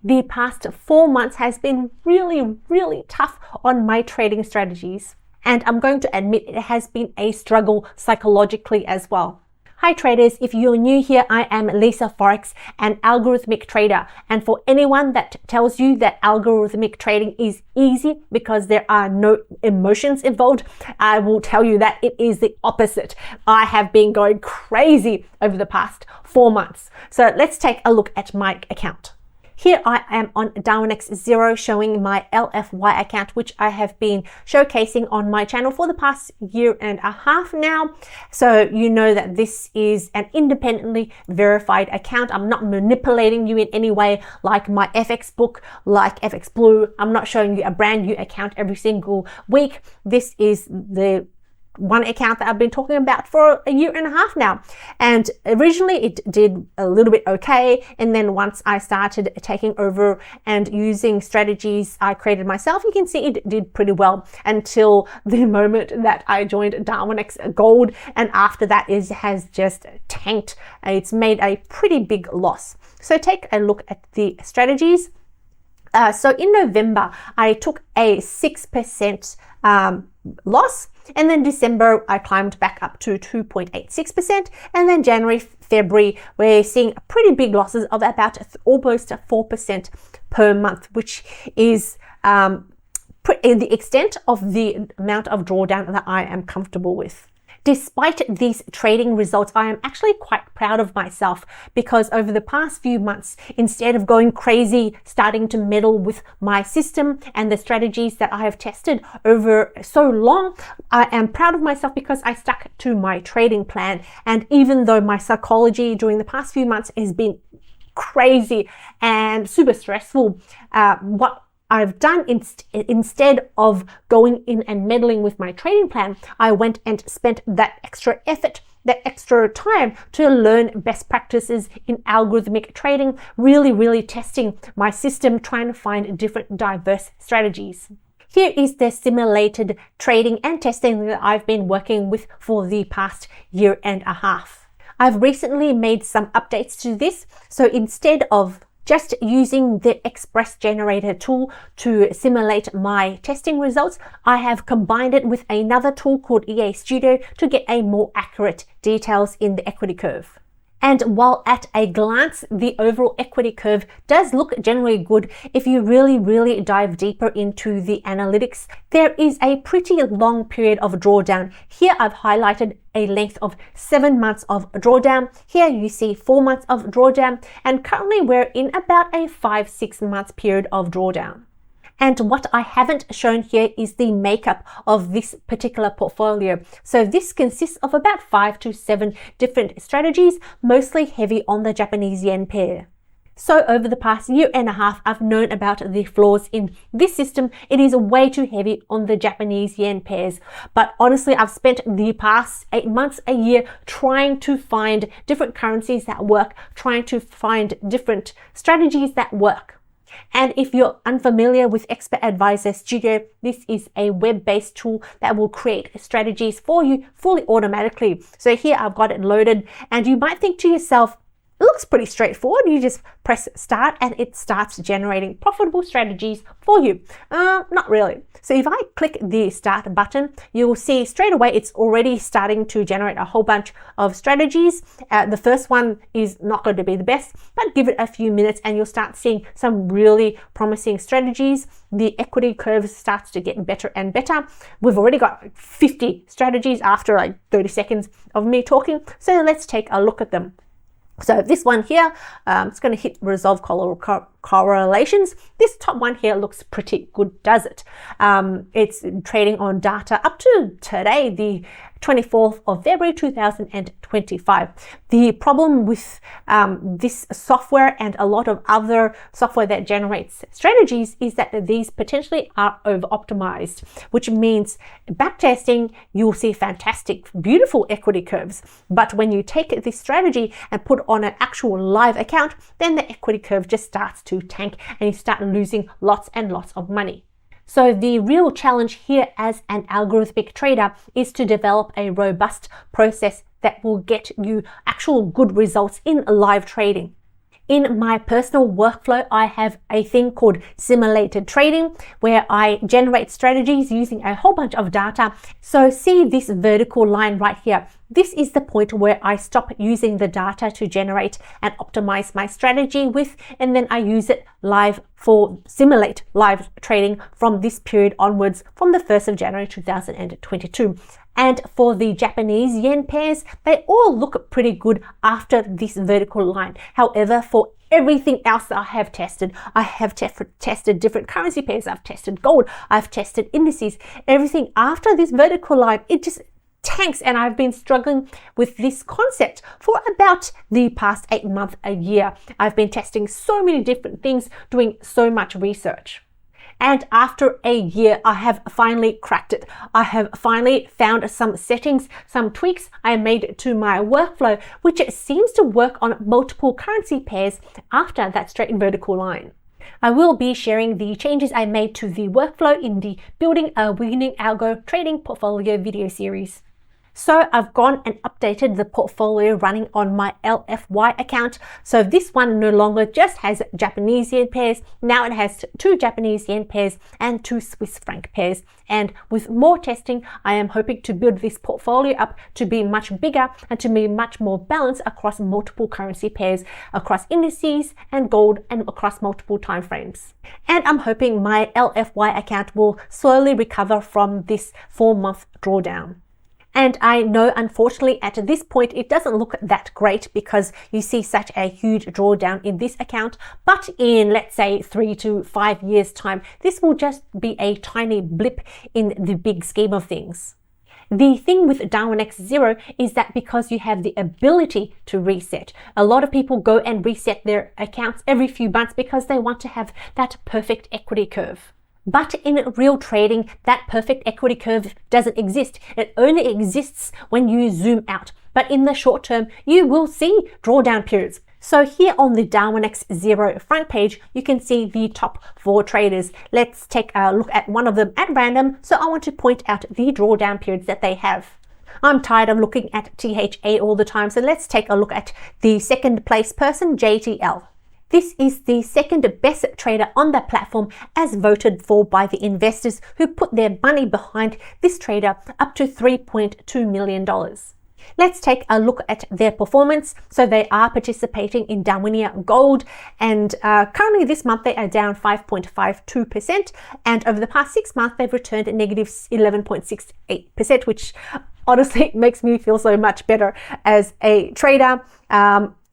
The past 4 months has been really tough on my trading strategies. And I'm going to admit it has been a struggle psychologically as well. Hi traders, if you're new here, I am Lisa Forex, an algorithmic trader. And for anyone that tells you that algorithmic trading is easy because there are no emotions involved, I will tell you that it is the opposite. I have been going crazy over the past 4 months. So let's take a look at my account. Here I am on Darwinex 0 showing my LFY account, which I have been showcasing on my channel for the past 1.5 years now. So you know that this is an independently verified account. I'm not manipulating you in any way like my FX book, like FX Blue. I'm not showing you a brand new account every single week. This is the one account that I've been talking about for 1.5 years now. And originally it did a little bit okay. And then once I started taking over and using strategies I created myself, you can see it did pretty well until the moment that I joined Darwinex Gold. And after that it has just tanked. It's made a pretty big loss. So take a look at the strategies. So in November, I took a 6% loss. And then December, I climbed back up to 2.86%. And then January, February, we're seeing pretty big losses of about almost 4% per month, which is the extent of the amount of drawdown that I am comfortable with. Despite these trading results, I am actually quite proud of myself because over the past few months, instead of going crazy, starting to meddle with my system and the strategies that I have tested over so long, I am proud of myself because I stuck to my trading plan. And even though my psychology during the past few months has been crazy and super stressful, what I've done instead of going in and meddling with my trading plan, I went and spent that extra effort, that extra time to learn best practices in algorithmic trading, really testing my system, trying to find different diverse strategies. Here is the simulated trading and testing that I've been working with for the past 1.5 years. I've recently made some updates to this, so instead of just using the Express Generator tool to simulate my testing results, I have combined it with another tool called EA Studio to get a more accurate details in the equity curve. And while at a glance, the overall equity curve does look generally good, if you really dive deeper into the analytics, there is a pretty long period of drawdown. Here I've highlighted a length of 7 months of drawdown. Here you see 4 months of drawdown, and currently we're in about a 5-6 month period of drawdown. And what I haven't shown here is the makeup of this particular portfolio. So this consists of about 5 to 7 different strategies, mostly heavy on the Japanese yen pair. So over the past 1.5 years, I've known about the flaws in this system. It is way too heavy on the Japanese yen pairs. But honestly, I've spent the past 8 months, a year, trying to find different currencies that work, trying to find different strategies that work. And if you're unfamiliar with Expert Advisor Studio, this is a web-based tool that will create strategies for you fully automatically. So here I've got it loaded, and you might think to yourself, it looks pretty straightforward. You just press start and it starts generating profitable strategies for you. Not really. So if I click the start button, you will see straight away it's already starting to generate a whole bunch of strategies. The first one is not going to be the best, but give it a few minutes and you'll start seeing some really promising strategies. The equity curve starts to get better and better. We've already got 50 strategies after like 30 seconds of me talking. So let's take a look at them. So this one here, it's going to hit resolve correlations. This top one here looks pretty good, does it? It's trading on data up to today, the 24th of February 2025. The problem with this software and a lot of other software that generates strategies is that these potentially are over optimized, which means backtesting, you'll see fantastic, beautiful equity curves. But when you take this strategy and put on an actual live account, then the equity curve just starts to tank and you start losing lots and lots of money. So the real challenge here as an algorithmic trader is to develop a robust process that will get you actual good results in live trading. In my personal workflow, I have a thing called simulated trading where I generate strategies using a whole bunch of data. So see this vertical line right here. This is the point where I stop using the data to generate and optimize my strategy with, and then I use it live for simulate live trading from this period onwards from the 1st of January 2022. And for the Japanese yen pairs, they all look pretty good after this vertical line. However, for everything else that I have tested different currency pairs, I've tested gold, I've tested indices, everything after this vertical line, it just tanks, and I've been struggling with this concept for about the past 8 months, a year. I've been testing so many different things, doing so much research. And after a year, I have finally cracked it. I have finally found some settings, some tweaks I made to my workflow, which seems to work on multiple currency pairs after that straight vertical line. I will be sharing the changes I made to the workflow in the Building a Winning Algo Trading Portfolio video series. So I've gone and updated the portfolio running on my LFY account. So this one no longer just has Japanese yen pairs. Now it has 2 Japanese yen pairs and 2 Swiss franc pairs. And with more testing, I am hoping to build this portfolio up to be much bigger and to be much more balanced across multiple currency pairs, across indices and gold, and across multiple time frames. And I'm hoping my LFY account will slowly recover from this 4-month drawdown. And I know, unfortunately, at this point, it doesn't look that great because you see such a huge drawdown in this account. But in, let's say, 3 to 5 years' time, this will just be a tiny blip in the big scheme of things. The thing with Darwin X Zero is that because you have the ability to reset, a lot of people go and reset their accounts every few months because they want to have that perfect equity curve. But in real trading, that perfect equity curve doesn't exist. It only exists when you zoom out. But in the short term, you will see drawdown periods. So here on the Darwin X Zero front page, you can see the top 4 traders. Let's take a look at one of them at random. So I want to point out the drawdown periods that they have. I'm tired of looking at THA all the time. So let's take a look at the second place person, JTL. This is the second best trader on the platform as voted for by the investors who put their money behind this trader up to $3.2 million. Let's take a look at their performance. So they are participating in Darwinia Gold, and currently this month they are down 5.52%, and over the past 6 months they've returned a negative 11.68%, which honestly makes me feel so much better as a trader.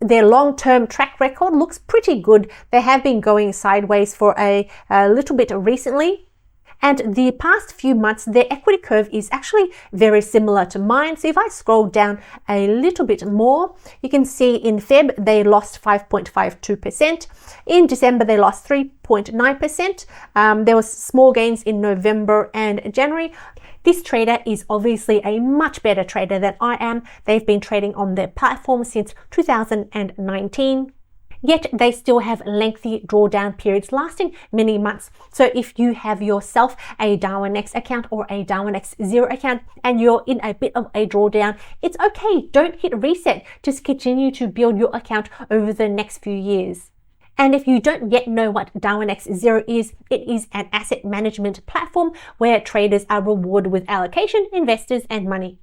Their long-term track record looks pretty good. They have been going sideways for a little bit recently. And the past few months, their equity curve is actually very similar to mine. So if I scroll down a little bit more, you can see in Feb, they lost 5.52%. In December, they lost 3.9%. There was small gains in November and January. This trader is obviously a much better trader than I am. They've been trading on their platform since 2019. Yet they still have lengthy drawdown periods lasting many months. So if you have yourself a Darwin X account or a Darwin X Zero account and you're in a bit of a drawdown, it's okay. Don't hit reset. Just continue to build your account over the next few years. And if you don't yet know what Darwin X Zero is, it is an asset management platform where traders are rewarded with allocation, investors, and money.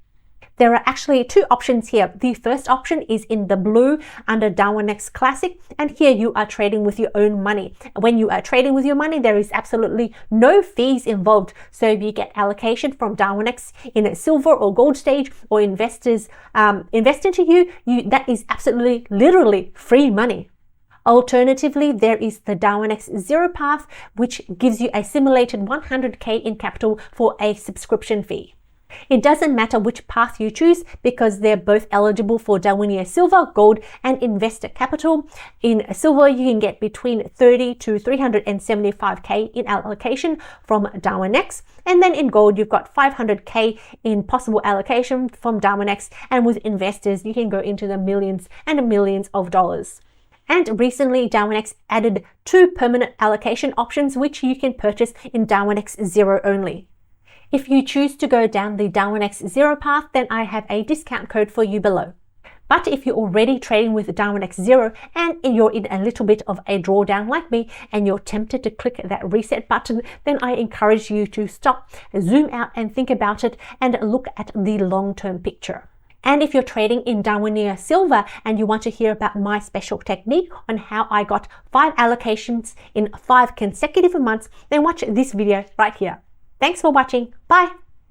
There are actually 2 options here. The first option is in the blue under Darwin X Classic, and here you are trading with your own money. When you are trading with your money, there is absolutely no fees involved. So if you get allocation from Darwin X in a silver or gold stage, or investors invest into you, that is absolutely literally free money. Alternatively, there is the Darwin X Zero path, which gives you a simulated 100K in capital for a subscription fee. It doesn't matter which path you choose because they're both eligible for Darwinia Silver, Gold, and Investor Capital. In Silver, you can get between 30 to 375K in allocation from Darwin X. And then in Gold, you've got 500K in possible allocation from Darwin X. And with investors, you can go into the millions and millions of dollars. And recently, Darwin X added 2 permanent allocation options, which you can purchase in Darwin X Zero only. If you choose to go down the Darwin X Zero path, then I have a discount code for you below. But if you're already trading with Darwin X0 and you're in a little bit of a drawdown like me and you're tempted to click that reset button, then I encourage you to stop, zoom out and think about it and look at the long-term picture. And if you're trading in Darwinian Silver and you want to hear about my special technique on how I got 5 allocations in 5 consecutive months, then watch this video right here. Thanks for watching. Bye.